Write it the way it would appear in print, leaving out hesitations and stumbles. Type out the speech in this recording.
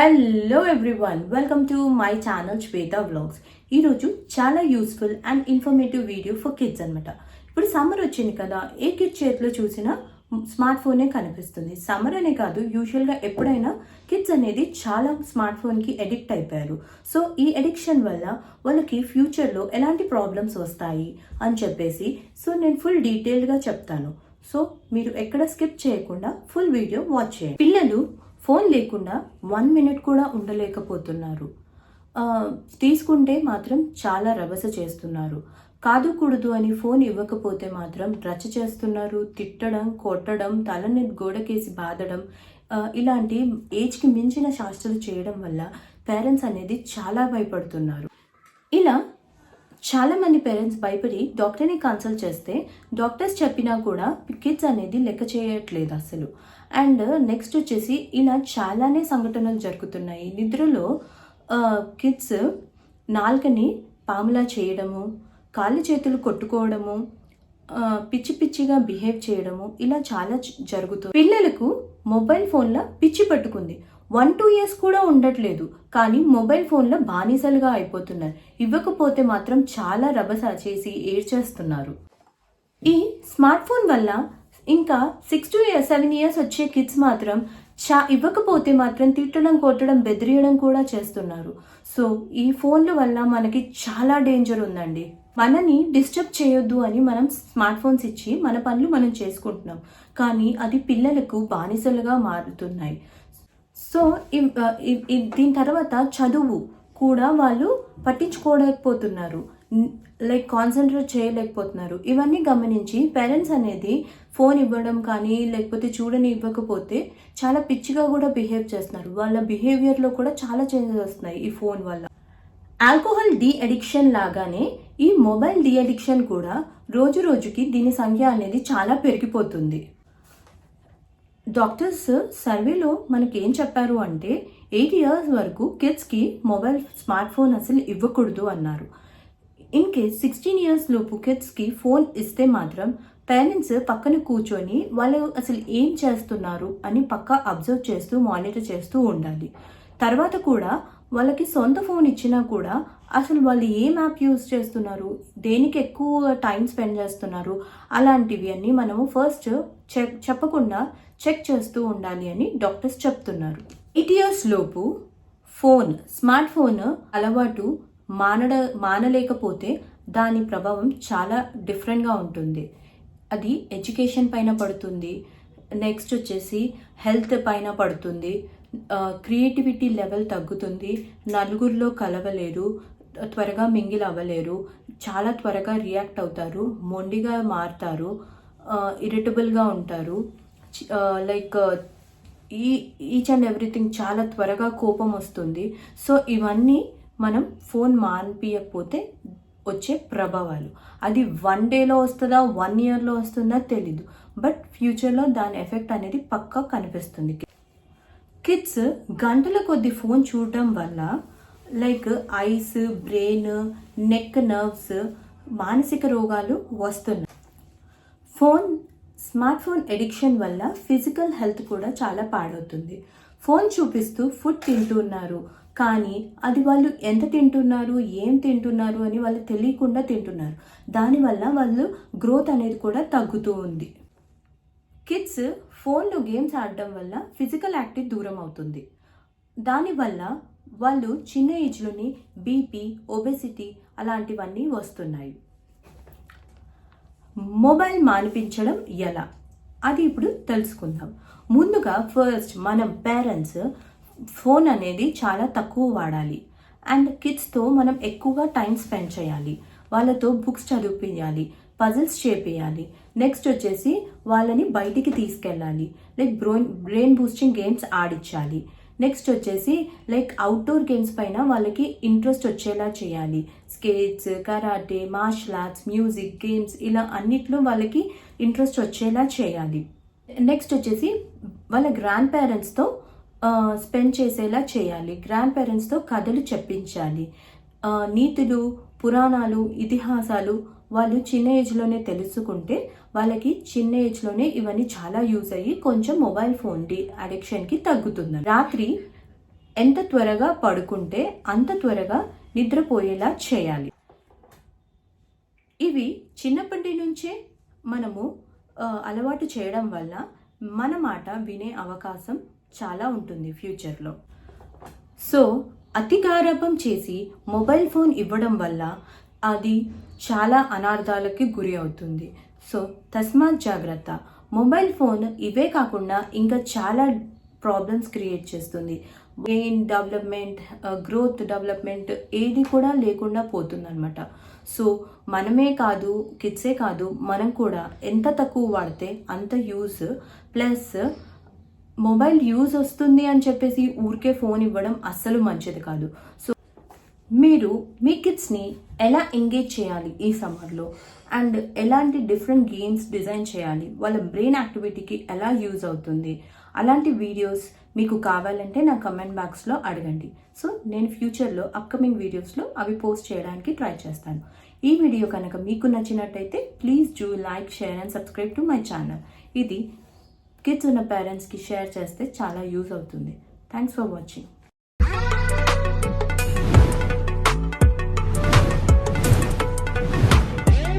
Hello everyone, welcome to my channel Shweta vlogs. ఈరోజు చాలా useful and informative video for kids అనమాట. ఇప్పుడు summer వచ్చింది కదా, ఏ కిడ్ చేతిలో చూసినా స్మార్ట్ ఫోనే కనిపిస్తుంది. సమ్మర్ అనే కాదు, యూజువల్గా ఎప్పుడైనా కిడ్స్ అనేది చాలా స్మార్ట్ ఫోన్కి ఎడిక్ట్ అయిపోయారు. సో ఈ ఎడిక్షన్ వల్ల వాళ్ళకి ఫ్యూచర్లో ఎలాంటి ప్రాబ్లమ్స్ వస్తాయి అని చెప్పేసి నేను ఫుల్ డీటెయిల్డ్గా చెప్తాను. సో మీరు ఎక్కడ స్కిప్ చేయకుండా ఫుల్ వీడియో వాచ్ చేయండి. పిల్లలు ఫోన్ లేకుండా 1 minute కూడా ఉండలేకపోతున్నారు. తీసుకుంటే మాత్రం చాలా రభస చేస్తున్నారు. కాదు కూడదు అని ఫోన్ ఇవ్వకపోతే మాత్రం రచ్చ చేస్తున్నారు. తిట్టడం, కొట్టడం, తలని గోడకేసి బాధడం, ఇలాంటి ఏజ్కి మించిన శాస్త్రాలు చేయడం వల్ల పేరెంట్స్ అనేది చాలా భయపడుతున్నారు. ఇలా చాలామంది పేరెంట్స్ భయపడి డాక్టర్ని కన్సల్ట్ చేస్తే డాక్టర్స్ చెప్పినా కూడా కిడ్స్ అనేది లెక్క చేయట్లేదు అసలు. అండ్ నెక్స్ట్ వచ్చేసి ఇలా చాలానే సంఘటనలు జరుగుతున్నాయి. నిద్రలో కిడ్స్ నాలుకని పాములా చేయడము, కాళ్ళు చేతులు కొట్టుకోవడము, పిచ్చి పిచ్చిగా బిహేవ్ చేయడము, ఇలా చాలా జరుగుతుంది. పిల్లలకు మొబైల్ ఫోన్లో పిచ్చి పట్టుకుంది. 1-2 years కూడా ఉండట్లేదు, కానీ మొబైల్ ఫోన్లో బానిసలుగా అయిపోతున్నారు. ఇవ్వకపోతే మాత్రం చాలా రభస చేసి ఏడ్చేస్తున్నారు. ఈ స్మార్ట్ ఫోన్ వల్ల ఇంకా 6 to 7 years వచ్చే కిడ్స్ మాత్రం ఇవ్వకపోతే మాత్రం తిట్టడం, కొట్టడం, బెదిరియడం కూడా చేస్తున్నారు. సో ఈ ఫోన్ల వల్ల మనకి చాలా డేంజర్ ఉందండి. మనని డిస్టర్బ్ చేయొద్దు అని మనం స్మార్ట్ ఫోన్స్ ఇచ్చి మన పనులు మనం చేసుకుంటున్నాం, కానీ అది పిల్లలకు బానిసలుగా మారుతున్నాయి. సో దీని తర్వాత చదువు కూడా వాళ్ళు పట్టించుకోలేకపోతున్నారు, లైక్ కాన్సన్ట్రేట్ చేయలేకపోతున్నారు. ఇవన్నీ గమనించి పేరెంట్స్ అనేది ఫోన్ ఇవ్వడం కానీ లేకపోతే చూడని ఇవ్వకపోతే చాలా పిచ్చిగా కూడా బిహేవ్ చేస్తున్నారు. వాళ్ళ బిహేవియర్లో కూడా చాలా చేంజెస్ వస్తున్నాయి ఈ ఫోన్ వల్ల. ఆల్కహాల్ డీ అడిక్షన్ లాగానే ఈ మొబైల్ డీ అడిక్షన్ కూడా రోజు రోజుకి దీని సంఖ్య అనేది చాలా పెరిగిపోతుంది. డాక్టర్స్ సర్వేలో మనకి ఏం చెప్పారు అంటే 8 years వరకు కిడ్స్కి స్మార్ట్ ఫోన్ అసలు ఇవ్వకూడదు అన్నారు. ఇన్ కేస్ 16 years లోపు కిడ్స్కి ఫోన్ ఇస్తే మాత్రం పేరెంట్స్ పక్కన కూర్చొని వాళ్ళు అసలు ఏం చేస్తున్నారు అని పక్కా అబ్జర్వ్ చేస్తూ మానిటర్ చేస్తూ ఉండాలి. తర్వాత కూడా వాళ్ళకి సొంత ఫోన్ ఇచ్చినా కూడా అసలు వాళ్ళు ఏం యాప్ యూజ్ చేస్తున్నారు, దేనికి ఎక్కువ టైం స్పెండ్ చేస్తున్నారు, అలాంటివి అన్నీ మనము ఫస్ట్ చెప్పకుండా చెక్ చేస్తూ ఉండాలి అని డాక్టర్స్ చెప్తున్నారు. 8 years లోపు స్మార్ట్ ఫోన్ అలవాటు మానలేకపోతే దాని ప్రభావం చాలా డిఫరెంట్గా ఉంటుంది. అది ఎడ్యుకేషన్ పైన పడుతుంది, నెక్స్ట్ వచ్చేసి హెల్త్ పైన పడుతుంది, క్రియేటివిటీ లెవెల్ తగ్గుతుంది, నలుగురిలో కలవలేరు, త్వరగా మింగిల్ అవ్వలేరు, చాలా త్వరగా రియాక్ట్ అవుతారు, మొండిగా మారుతారు, ఇరిటబుల్గా ఉంటారు, లైక్ ఈచ్ అండ్ ఎవ్రీథింగ్ చాలా త్వరగా కోపం వస్తుంది. సో ఇవన్నీ మనం ఫోన్ మానిపించకపోతే వచ్చే ప్రభావాలు. అది 1 dayలో వస్తుందా 1 yearలో వస్తుందా తెలీదు, బట్ ఫ్యూచర్లో దాని ఎఫెక్ట్ అనేది పక్కా కనిపిస్తుంది. కిడ్స్ గంటల కొద్ది ఫోన్ చూడటం వల్ల like ice, brain, neck nerves, మానసిక రోగాలు వస్తున్నాయి. స్మార్ట్ ఫోన్ ఎడిక్షన్ వల్ల ఫిజికల్ హెల్త్ కూడా చాలా పాడవుతుంది. ఫోన్ చూపిస్తూ ఫుడ్ తింటున్నారు, కానీ అది వాళ్ళు ఎంత తింటున్నారు, ఏం తింటున్నారు అని వాళ్ళు తెలియకుండా తింటున్నారు. దానివల్ల వాళ్ళు గ్రోత్ అనేది కూడా తగ్గుతూ ఉంది. కిడ్స్ ఫోన్లో గేమ్స్ ఆడడం వల్ల ఫిజికల్ యాక్టివ్ దూరం అవుతుంది. దానివల్ల వాళ్ళు చిన్న ఏజ్లోని బీపీ, ఒబెసిటీ అలాంటివన్నీ వస్తున్నాయి. మొబైల్ మానిపించడం ఎలా, అది ఇప్పుడు తెలుసుకుందాం. ముందుగా ఫస్ట్ మనం పేరెంట్స్ ఫోన్ అనేది చాలా తక్కువ వాడాలి. అండ్ కిడ్స్తో మనం ఎక్కువగా టైం స్పెండ్ చేయాలి, వాళ్ళతో బుక్స్ చదివిపించాలి, పజిల్స్ చేపియాలి. నెక్స్ట్ వచ్చేసి వాళ్ళని బయటికి తీసుకెళ్ళాలి, లైక్ బ్రెయిన్ బూస్టింగ్ గేమ్స్ ఆడించాలి. నెక్స్ట్ వచ్చేసి లైక్ అవుట్డోర్ గేమ్స్ పైన వాళ్ళకి ఇంట్రెస్ట్ వచ్చేలా చేయాలి. Skates, karate, martial arts, music, games ఇలా అన్నిట్లో వాళ్ళకి ఇంట్రెస్ట్ వచ్చేలా చేయాలి. నెక్స్ట్ వచ్చేసి వాళ్ళ గ్రాండ్ పేరెంట్స్తో స్పెండ్ చేసేలా చేయాలి. గ్రాండ్ పేరెంట్స్తో కథలు చెప్పించాలి. నీతులు, పురాణాలు, ఇతిహాసాలు వాళ్ళు చిన్న ఏజ్లోనే తెలుసుకుంటే వాళ్ళకి చిన్న ఏజ్లోనే ఇవన్నీ చాలా యూజ్ అయ్యి కొంచెం మొబైల్ ఫోన్ అడిక్షన్కి తగ్గుతుంది. రాత్రి ఎంత త్వరగా పడుకుంటే అంత త్వరగా నిద్రపోయేలా చేయాలి. ఇవి చిన్నప్పటి నుంచే మనము అలవాటు చేయడం వల్ల మన మాట వినే అవకాశం చాలా ఉంటుంది ఫ్యూచర్లో. సో అతి గారాబం చేసి మొబైల్ ఫోన్ ఇవ్వడం వల్ల అది చాలా అనార్థాలకి గురి అవుతుంది. సో తస్మాత్ జాగ్రత్త. మొబైల్ ఫోన్ ఇవే కాకుండా ఇంకా చాలా ప్రాబ్లమ్స్ క్రియేట్ చేస్తుంది. బ్రెయిన్ డెవలప్మెంట్, గ్రోత్ డెవలప్మెంట్ ఏది కూడా లేకుండా పోతుందన్నమాట. సో మనమే కాదు, కిడ్సే కాదు, మనం కూడా ఎంత తక్కువ వాడితే అంత యూజ్. ప్లస్ మొబైల్ యూజ్ వస్తుంది అని చెప్పేసి ఊరికే ఫోన్ ఇవ్వడం అస్సలు మంచిది కాదు. సో మీరు మీ కిడ్స్ని ఎలా ఎంగేజ్ చేయాలి ఈ సమ్మర్లో, అండ్ ఎలాంటి డిఫరెంట్ గేమ్స్ డిజైన్ చేయాలి, వాళ్ళ బ్రెయిన్ యాక్టివిటీకి ఎలా యూజ్ అవుతుంది, అలాంటి వీడియోస్ మీకు కావాలంటే నా కమెంట్ బాక్స్లో అడగండి. సో నేను ఫ్యూచర్లో అప్కమింగ్ వీడియోస్లో అవి పోస్ట్ చేయడానికి ట్రై చేస్తాను. ఈ వీడియో కనుక మీకు నచ్చినట్టయితే please do like, share and subscribe to my channel. ఇది కిడ్స్ ఉన్న పేరెంట్స్కి షేర్ చేస్తే చాలా యూజ్ అవుతుంది. Thanks for watching.